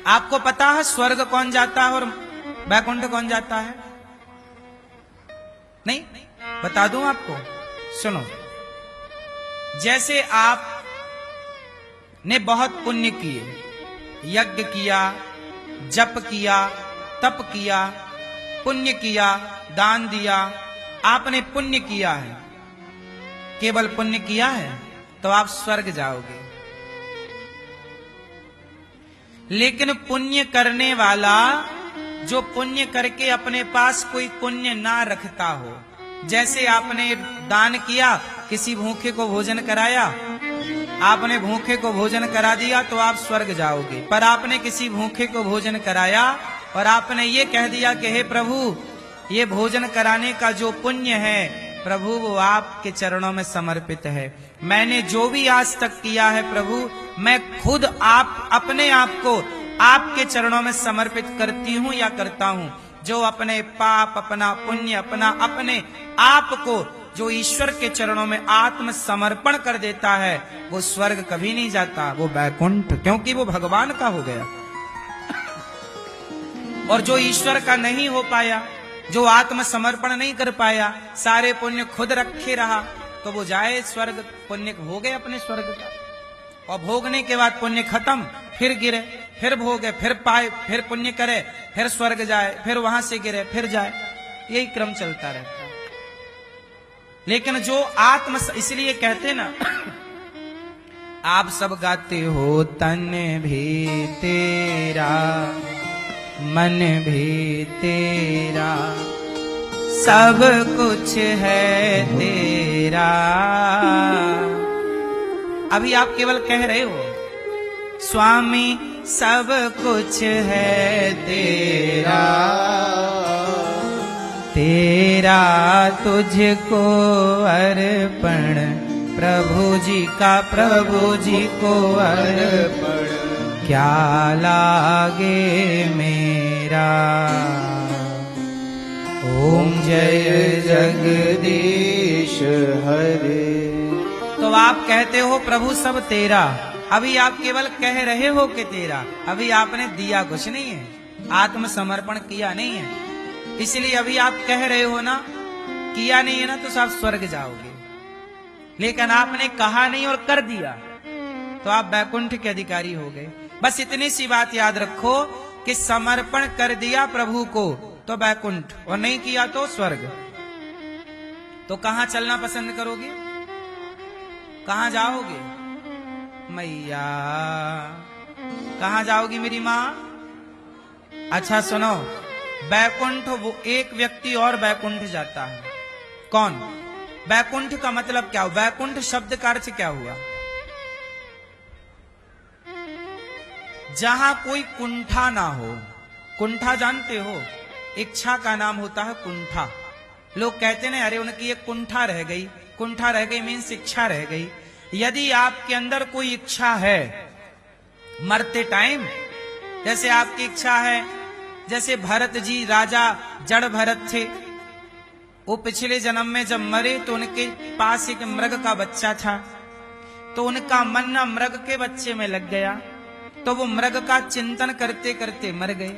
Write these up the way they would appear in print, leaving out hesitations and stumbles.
आपको पता है स्वर्ग कौन जाता है और वैकुंठ कौन जाता है? नहीं? बता दूं आपको, सुनो। जैसे आप ने बहुत पुण्य किए, यज्ञ किया, जप किया, तप किया, पुण्य किया, दान दिया, आपने पुण्य किया है, केवल पुण्य किया है तो आप स्वर्ग जाओगे। लेकिन पुण्य करने वाला जो पुण्य करके अपने पास कोई पुण्य ना रखता हो, जैसे आपने दान किया, किसी भूखे को भोजन कराया, आपने भूखे को भोजन करा दिया तो आप स्वर्ग जाओगे। पर आपने किसी भूखे को भोजन कराया और आपने ये कह दिया कि हे प्रभु, ये भोजन कराने का जो पुण्य है प्रभु वो आपके चरणों में समर्पित है। मैंने जो भी आज तक किया है प्रभु, मैं खुद आप अपने आप को आपके चरणों में समर्पित करती हूँ या करता हूँ। जो अपने पाप, अपना पुण्य, अपने आप को जो ईश्वर के चरणों में आत्म समर्पण कर देता है वो स्वर्ग कभी नहीं जाता, वो वैकुंठ, क्योंकि वो भगवान का हो गया। और जो ईश्वर का नहीं हो पाया, जो आत्म समर्पण नहीं कर पाया, सारे पुण्य खुद रखे रहा, तो वो जाए स्वर्ग, पुण्य हो गए अपने स्वर्ग का। और भोगने के बाद पुण्य खत्म, फिर गिरे, फिर भोगे, फिर पाए, फिर पुण्य करे, फिर स्वर्ग जाए, फिर वहां से गिरे, फिर जाए, यही क्रम चलता रहता है। लेकिन जो आत्म, इसलिए कहते ना, आप सब गाते हो तन भी तेरा, मन भी तेरा, सब कुछ है तेरा। अभी आप केवल कह रहे हो स्वामी सब कुछ है तेरा, तेरा तुझको अर्पण, प्रभु जी का प्रभु जी को अर्पण, क्या लागे मेरा। ओम जय जगदीश हरे। तो आप कहते हो प्रभु सब तेरा, अभी आप केवल कह रहे हो कि तेरा, अभी आपने दिया कुछ नहीं है, आत्म समर्पण किया नहीं है। इसलिए अभी आप कह रहे हो ना, किया नहीं है ना, तो आप स्वर्ग जाओगे। लेकिन आपने कहा नहीं और कर दिया तो आप वैकुंठ के अधिकारी हो गए। बस इतनी सी बात याद रखो कि समर्पण कर दिया प्रभु को तो वैकुंठ, और नहीं किया तो स्वर्ग। तो कहां चलना पसंद करोगे? कहां जाओगे? मैया कहां जाओगी मेरी मां? अच्छा सुनो, वैकुंठ वो एक व्यक्ति और वैकुंठ जाता है। कौन? वैकुंठ का मतलब क्या? वैकुंठ शब्द का अर्थ क्या हुआ? जहां कोई कुंठा ना हो। कुंठा जानते हो? इच्छा का नाम होता है कुंठा। लोग कहते हैं अरे उनकी एक कुंठा रह गई, कुंठा रह गई मीन्स इच्छा रह गई। यदि आपके अंदर कोई इच्छा है मरते टाइम, जैसे आपकी इच्छा है, जैसे भरत जी, राजा जड़ भरत थे, वो पिछले जन्म में जब मरे तो उनके पास एक मृग का बच्चा था, तो उनका मन ना मृग के बच्चे में लग गया, तो वो मृग का चिंतन करते करते मर गए।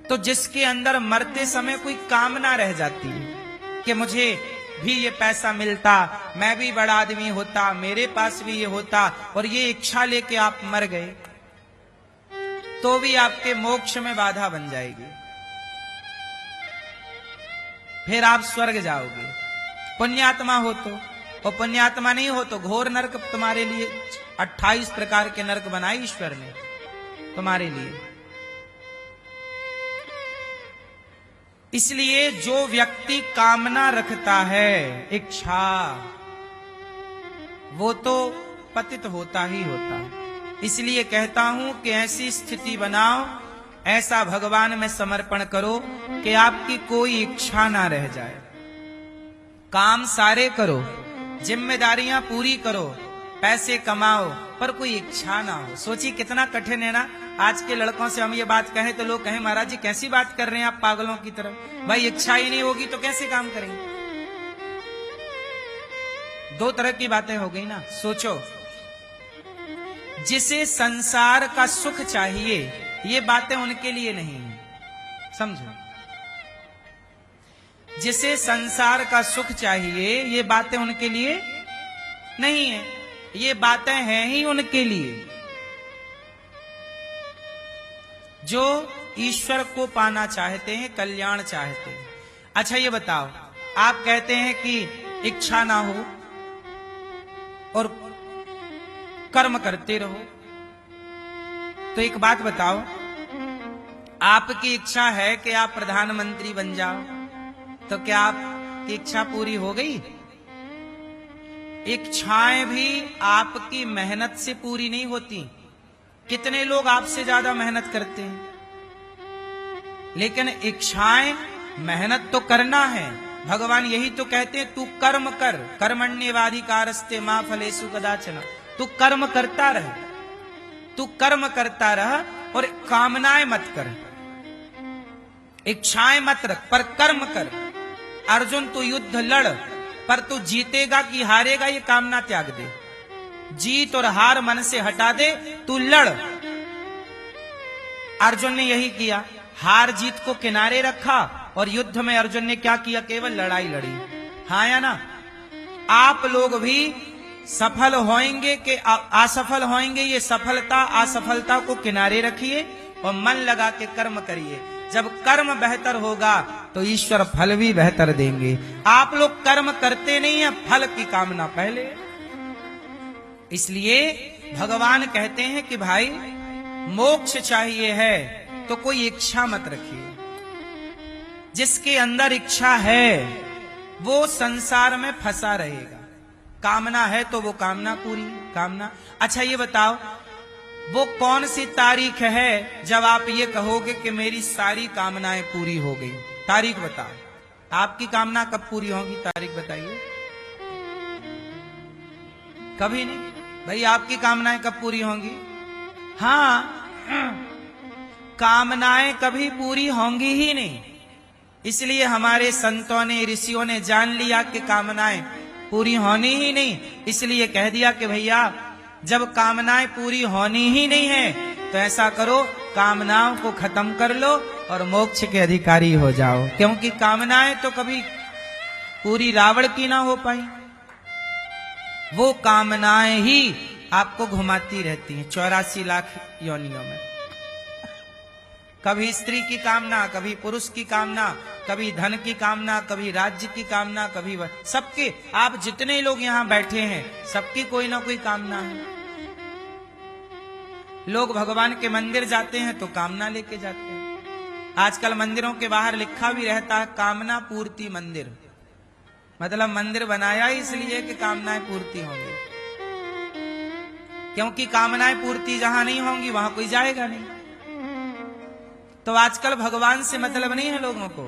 तो जिसके अंदर मरते समय कोई कामना रह जाती है कि मुझे भी ये पैसा मिलता, मैं भी बड़ा आदमी होता, मेरे पास भी ये होता, और ये इच्छा लेके आप मर गए, तो भी आपके मोक्ष में बाधा बन जाएगी। फिर आप स्वर्ग जाओगे। पुण्यात्मा हो तो, और पुण्यात्मा नहीं हो तो घोर नरक तुम्हारे लिए 28 प्रकार के नरक बनाए ईश्वर ने तुम्हारे लिए। इसलिए जो व्यक्ति कामना रखता है, इच्छा, वो तो पतित होता ही होता है। इसलिए कहता हूं कि ऐसी स्थिति बनाओ, ऐसा भगवान में समर्पण करो कि आपकी कोई इच्छा ना रह जाए। काम सारे करो, जिम्मेदारियां पूरी करो, पैसे कमाओ, पर कोई इच्छा ना हो। सोचिए कितना कठिन है ना। आज के लड़कों से हम ये बात कहें तो लोग कहें महाराज जी कैसी बात कर रहे हैं आप पागलों की तरह। भाई इच्छा ही नहीं होगी तो कैसे काम करेंगे? दो तरह की बातें हो गई ना। सोचो, जिसे संसार का सुख चाहिए ये बातें उनके लिए नहीं है, समझो। जिसे संसार का सुख चाहिए, ये बातें उनके लिए नहीं है, ये बातें हैं ही उनके लिए जो ईश्वर को पाना चाहते हैं, कल्याण चाहते हैं। अच्छा ये बताओ, आप कहते हैं कि इच्छा ना हो और कर्म करते रहो, तो एक बात बताओ, आपकी इच्छा है कि आप प्रधानमंत्री बन जाओ, तो क्या आपकी इच्छा पूरी हो गई? इच्छाएं भी आपकी मेहनत से पूरी नहीं होती। कितने लोग आपसे ज्यादा मेहनत करते हैं, लेकिन इच्छाएं, मेहनत तो करना है। भगवान यही तो कहते हैं, तू कर्म कर, कर्मण्येवाधिकारस्ते मा फलेषु कदाचन। तू कर्म करता रह, तू कर्म करता रह और कामनाएं मत कर, इच्छाएं मत रख, पर कर्म कर। अर्जुन तू युद्ध लड़, पर तू जीतेगा कि हारेगा ये कामना त्याग दे। जीत और हार मन से हटा दे, तू लड़। अर्जुन ने यही किया, हार जीत को किनारे रखा और युद्ध में अर्जुन ने क्या किया? केवल लड़ाई लड़ी। हाँ या ना? आप लोग भी सफल होएंगे कि असफल होएंगे, ये सफलता असफलता को किनारे रखिए और मन लगा के कर्म करिए। जब कर्म बेहतर होगा तो ईश्वर फल भी बेहतर देंगे। आप लोग कर्म करते नहीं है, फल की कामना पहले। इसलिए भगवान कहते हैं कि भाई मोक्ष चाहिए है तो कोई इच्छा मत रखिए। जिसके अंदर इच्छा है वो संसार में फंसा रहेगा। कामना है तो वो कामना पूरी कामना। अच्छा ये बताओ, वो कौन सी तारीख है जब आप ये कहोगे कि मेरी सारी कामनाएं पूरी हो गई? तारीख बताओ, आपकी कामना कब पूरी होगी? तारीख बताइए। कभी नहीं भाई, आपकी कामनाएं कब पूरी होंगी? हाँ, कामनाएं कभी पूरी होंगी ही नहीं। इसलिए हमारे संतों ने, ऋषियों ने जान लिया कि कामनाएं पूरी होनी ही नहीं। इसलिए कह दिया कि भैया जब कामनाएं पूरी होनी ही नहीं है तो ऐसा करो, कामनाओं को खत्म कर लो और मोक्ष के अधिकारी हो जाओ। क्योंकि कामनाएं तो कभी पूरी रावण की ना हो पाई, वो कामनाएं ही आपको घुमाती रहती हैं 84 लाख योनियों में। कभी स्त्री की कामना, कभी पुरुष की कामना, कभी धन की कामना, कभी राज्य की कामना, कभी सबके, आप जितने लोग यहाँ बैठे हैं सबकी कोई ना कोई कामना है। लोग भगवान के मंदिर जाते हैं तो कामना लेके जाते हैं। आजकल मंदिरों के बाहर लिखा भी रहता है कामना पूर्ति मंदिर, मतलब मंदिर बनाया इसलिए कि कामनाएं पूर्ति होंगी। क्योंकि कामनाएं पूर्ति जहां नहीं होंगी वहां कोई जाएगा नहीं। तो आजकल भगवान से मतलब नहीं है लोगों को,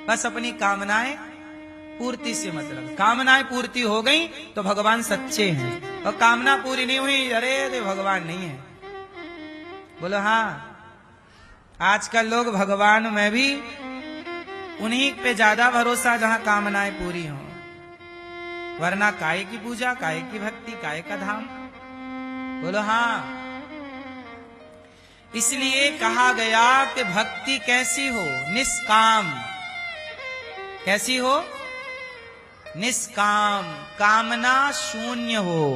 बस अपनी कामनाएं पूर्ति से मतलब। कामनाएं पूर्ति हो गई तो भगवान सच्चे हैं, और कामना पूरी नहीं हुई, अरे भगवान नहीं है। बोलो हाँ, आजकल लोग भगवान में भी उन्हीं पे ज्यादा भरोसा जहां कामनाएं पूरी हों, वरना काय की पूजा, काय की भक्ति, काय का धाम। बोलो हाँ। इसलिए कहा गया कि भक्ति कैसी हो? निष्काम। कैसी हो? निष्काम, कामना शून्य हो।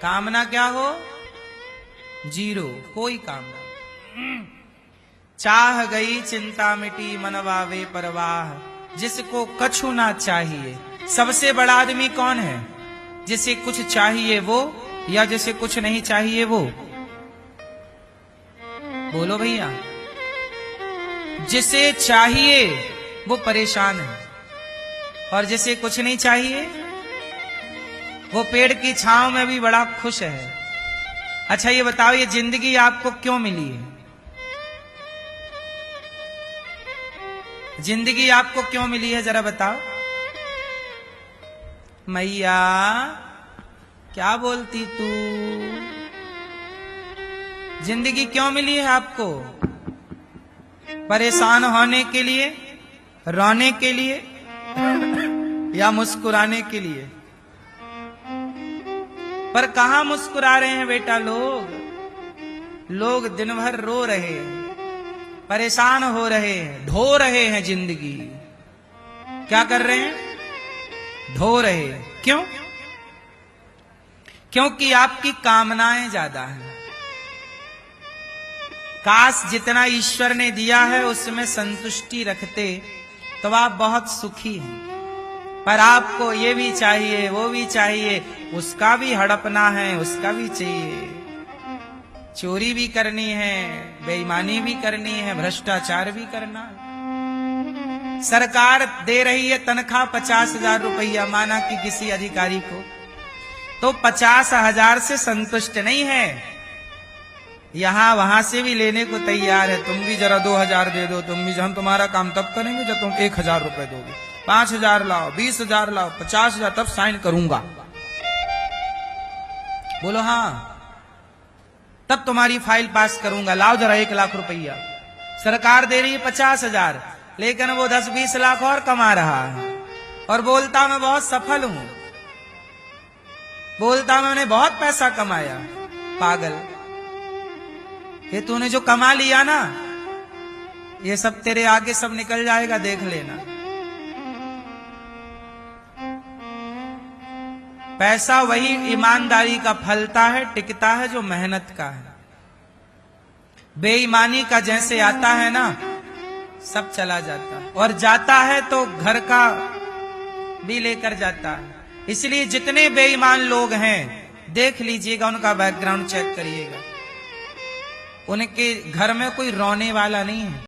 कामना क्या हो? जीरो, कोई कामना। चाह गई चिंता मिटी, मनवावे परवाह, जिसको कछु ना चाहिए। सबसे बड़ा आदमी कौन है? जिसे कुछ चाहिए वो, या जिसे कुछ नहीं चाहिए वो? बोलो भैया। जिसे चाहिए वो परेशान है, और जिसे कुछ नहीं चाहिए वो पेड़ की छांव में भी बड़ा खुश है। अच्छा ये बताओ, ये जिंदगी आपको क्यों मिली है? जिंदगी आपको क्यों मिली है जरा बताओ। मैया क्या बोलती तू? जिंदगी क्यों मिली है आपको? परेशान होने के लिए, रोने के लिए, या मुस्कुराने के लिए? पर कहां मुस्कुरा रहे हैं बेटा लोग? लोग दिन भर रो रहे हैं, परेशान हो रहे हैं, ढो रहे हैं जिंदगी। क्या कर रहे हैं? ढो रहे हैं। क्यों? क्योंकि आपकी कामनाएं ज्यादा हैं। काश जितना ईश्वर ने दिया है उसमें संतुष्टि रखते तो आप बहुत सुखी हैं, पर आपको ये भी चाहिए, वो भी चाहिए, उसका भी हड़पना है, उसका भी चाहिए, चोरी भी करनी है, बेईमानी भी करनी है, भ्रष्टाचार भी करना है। सरकार दे रही है तनख्वाह 50,000 रुपया, माना कि किसी अधिकारी को, तो 50,000 से संतुष्ट नहीं है, यहां वहां से भी लेने को तैयार है। तुम भी जरा 2,000 दे दो, तुम भी, हम तुम्हारा काम तब करेंगे जब तुम 1,000 रुपए दोगे। 5,000 लाओ, 20,000 लाओ, 50,000, तब साइन करूंगा। बोलो हाँ, तब तुम्हारी फाइल पास करूंगा, लाओ जरा 1,00,000 रुपया। सरकार दे रही है 50,000, लेकिन वो 10-20 लाख और कमा रहा है और बोलता मैं बहुत सफल हूं, बोलता मैंने बहुत पैसा कमाया। पागल, ये तूने जो कमा लिया ना, ये सब तेरे आगे सब निकल जाएगा, देख लेना। पैसा वही ईमानदारी का फलता है, टिकता है, जो मेहनत का है। बेईमानी का जैसे आता है ना, सब चला जाता है, और जाता है तो घर का भी लेकर जाता है। इसलिए जितने बेईमान लोग हैं, देख लीजिएगा, उनका बैकग्राउंड चेक करिएगा, उनके घर में कोई रोने वाला नहीं है।